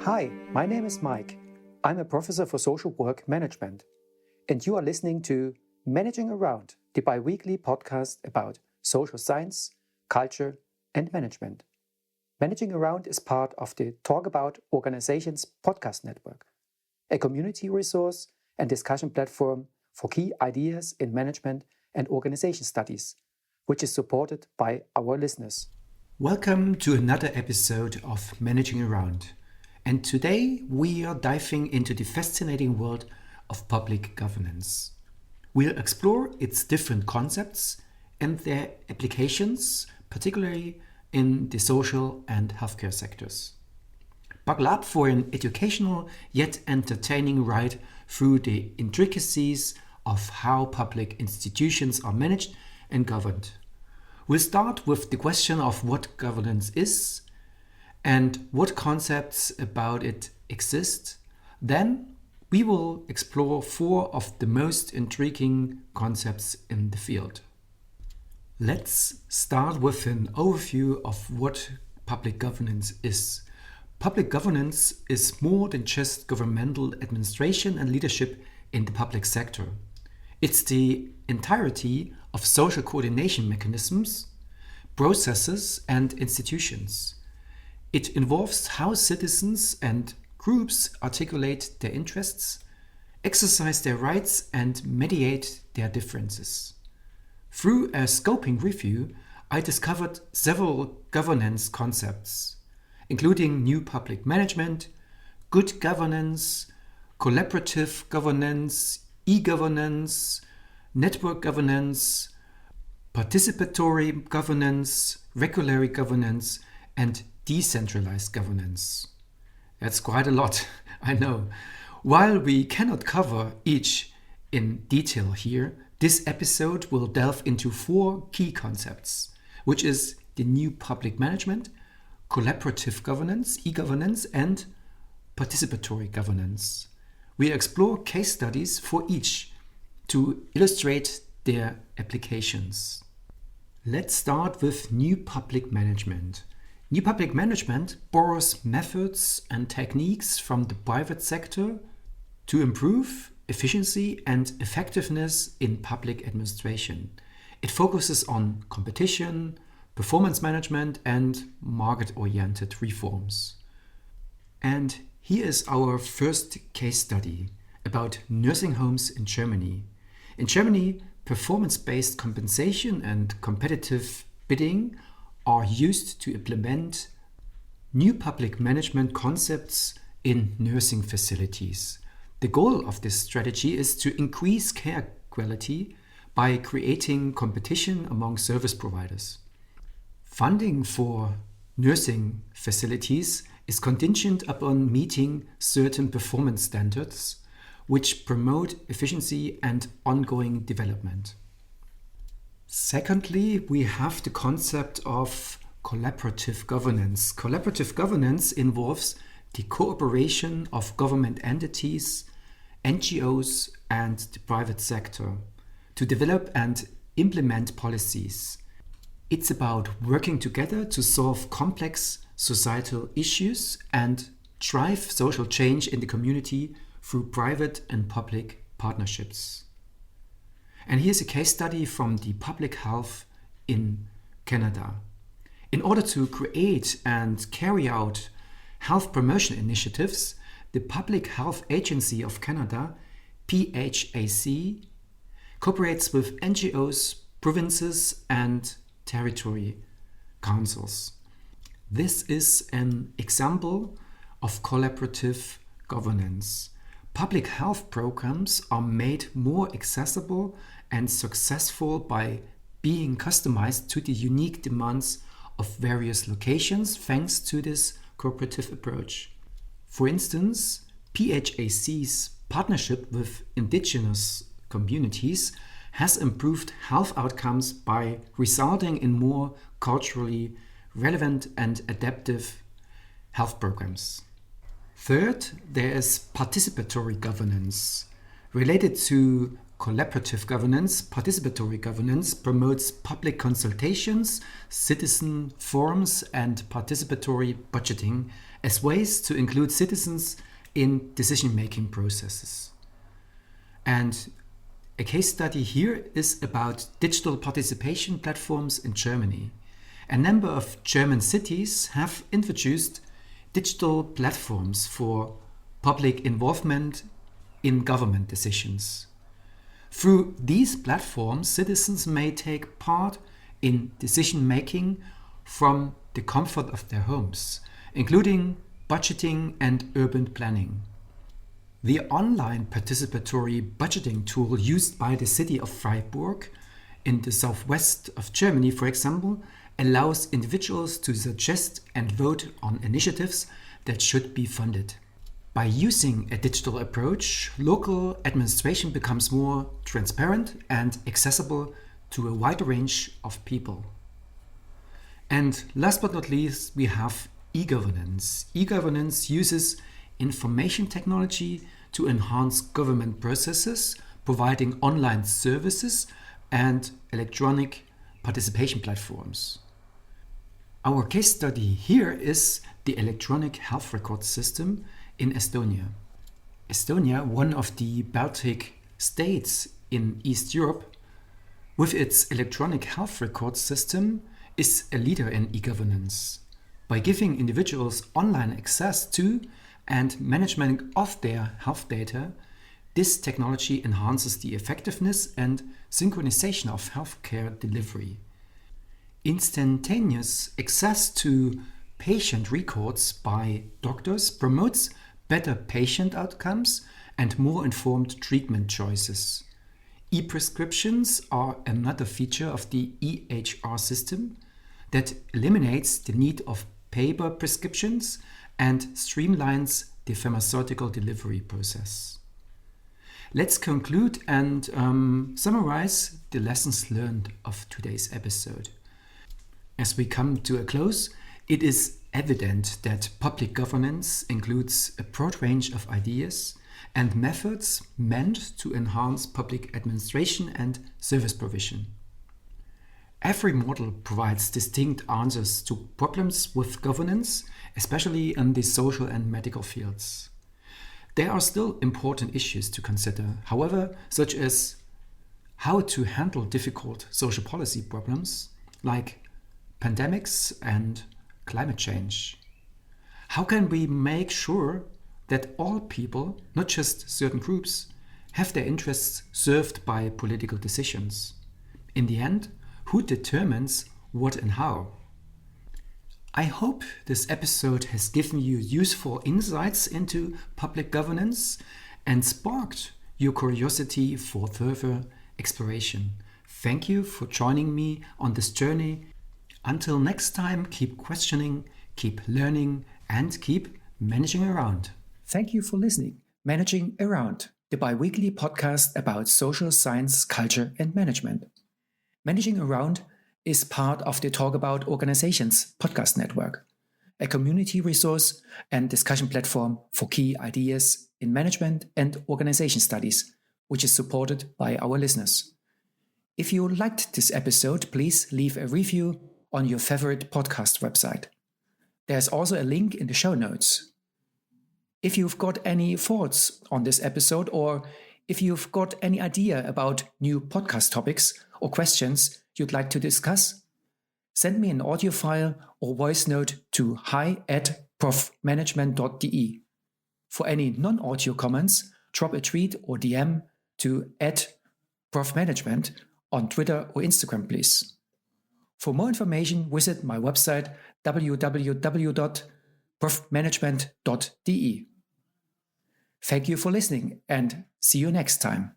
Hi, my name is Mike. I'm a professor for social work management, and you are listening to Managing Around, the bi-weekly podcast about social science, culture, and management. Managing Around is part of the Talk About Organizations podcast network, a community resource and discussion platform for key ideas in management and organization studies, which is supported by our listeners. Welcome to another episode of Managing Around. And today we are diving into the fascinating world of public governance. We'll explore its different concepts and their applications, particularly in the social and healthcare sectors. Buckle up for an educational yet entertaining ride through the intricacies of how public institutions are managed and governed. We'll start with the question of what governance is and what concepts about it exist. Then we will explore four of the most intriguing concepts in the field. Let's start with an overview of what public governance is. Public governance is more than just governmental administration and leadership in the public sector. It's the entirety of social coordination mechanisms, processes, and institutions. It involves how citizens and groups articulate their interests, exercise their rights, and mediate their differences. Through a scoping review, I discovered several governance concepts, including new public management, good governance, collaborative governance, e-governance, network governance, participatory governance, regulatory governance, and decentralized governance. That's quite a lot, I know. While we cannot cover each in detail here, this episode will delve into four key concepts, which is the new public management, collaborative governance, e-governance, and participatory governance. We explore case studies for each to illustrate their applications. Let's start with new public management. New public management borrows methods and techniques from the private sector to improve efficiency and effectiveness in public administration. It focuses on competition, performance management, and market-oriented reforms. And here is our first case study about nursing homes in Germany. In Germany, performance-based compensation and competitive bidding are used to implement new public management concepts in nursing facilities. The goal of this strategy is to increase care quality by creating competition among service providers. Funding for nursing facilities is contingent upon meeting certain performance standards, which promote efficiency and ongoing development. Secondly, we have the concept of collaborative governance. Collaborative governance involves the cooperation of government entities, NGOs, and the private sector to develop and implement policies. It's about working together to solve complex societal issues and drive social change in the community through private and public partnerships. And here's a case study from the public health in Canada. In order to create and carry out health promotion initiatives, the Public Health Agency of Canada, PHAC, cooperates with NGOs, provinces, and territory councils. This is an example of collaborative governance. Public health programs are made more accessible and successful by being customized to the unique demands of various locations thanks to this cooperative approach. For instance, PHAC's partnership with indigenous communities has improved health outcomes by resulting in more culturally relevant and adaptive health programs. Third, there is participatory governance. Related to collaborative governance, participatory governance promotes public consultations, citizen forums, and participatory budgeting as ways to include citizens in decision-making processes. And a case study here is about digital participation platforms in Germany. A number of German cities have introduced digital platforms for public involvement in government decisions. Through these platforms, citizens may take part in decision-making from the comfort of their homes, including budgeting and urban planning. The online participatory budgeting tool used by the city of Freiburg in the southwest of Germany, for example, allows individuals to suggest and vote on initiatives that should be funded. By using a digital approach, local administration becomes more transparent and accessible to a wider range of people. And last but not least, we have e-governance. E-governance uses information technology to enhance government processes, providing online services and electronic participation platforms. Our case study here is the electronic health record system in Estonia. Estonia, one of the Baltic states in East Europe, with its electronic health record system, is a leader in e-governance. By giving individuals online access to and management of their health data, this technology enhances the effectiveness and synchronization of healthcare delivery. Instantaneous access to patient records by doctors promotes better patient outcomes and more informed treatment choices. E-prescriptions are another feature of the EHR system that eliminates the need of paper prescriptions and streamlines the pharmaceutical delivery process. Let's conclude and summarize the lessons learned of today's episode. As we come to a close, it is evident that public governance includes a broad range of ideas and methods meant to enhance public administration and service provision. Every model provides distinct answers to problems with governance, especially in the social and medical fields. There are still important issues to consider, however, such as how to handle difficult social policy problems like pandemics and climate change. How can we make sure that all people, not just certain groups, have their interests served by political decisions? In the end, who determines what and how? I hope this episode has given you useful insights into public governance and sparked your curiosity for further exploration. Thank you for joining me on this journey. Until next time, keep questioning, keep learning, and keep managing around. Thank you for listening. Managing Around, the bi-weekly podcast about social science, culture, and management. Managing Around is part of the Talk About Organizations podcast network, a community resource and discussion platform for key ideas in management and organization studies, which is supported by our listeners. If you liked this episode, please leave a review on your favorite podcast website. There's also a link in the show notes. If you've got any thoughts on this episode, or if you've got any idea about new podcast topics or questions you'd like to discuss, send me an audio file or voice note to hi@profmanagement.de. For any non-audio comments, drop a tweet or DM to @profmanagement on Twitter or Instagram, please. For more information, visit my website www.profmanagement.de. Thank you for listening and see you next time.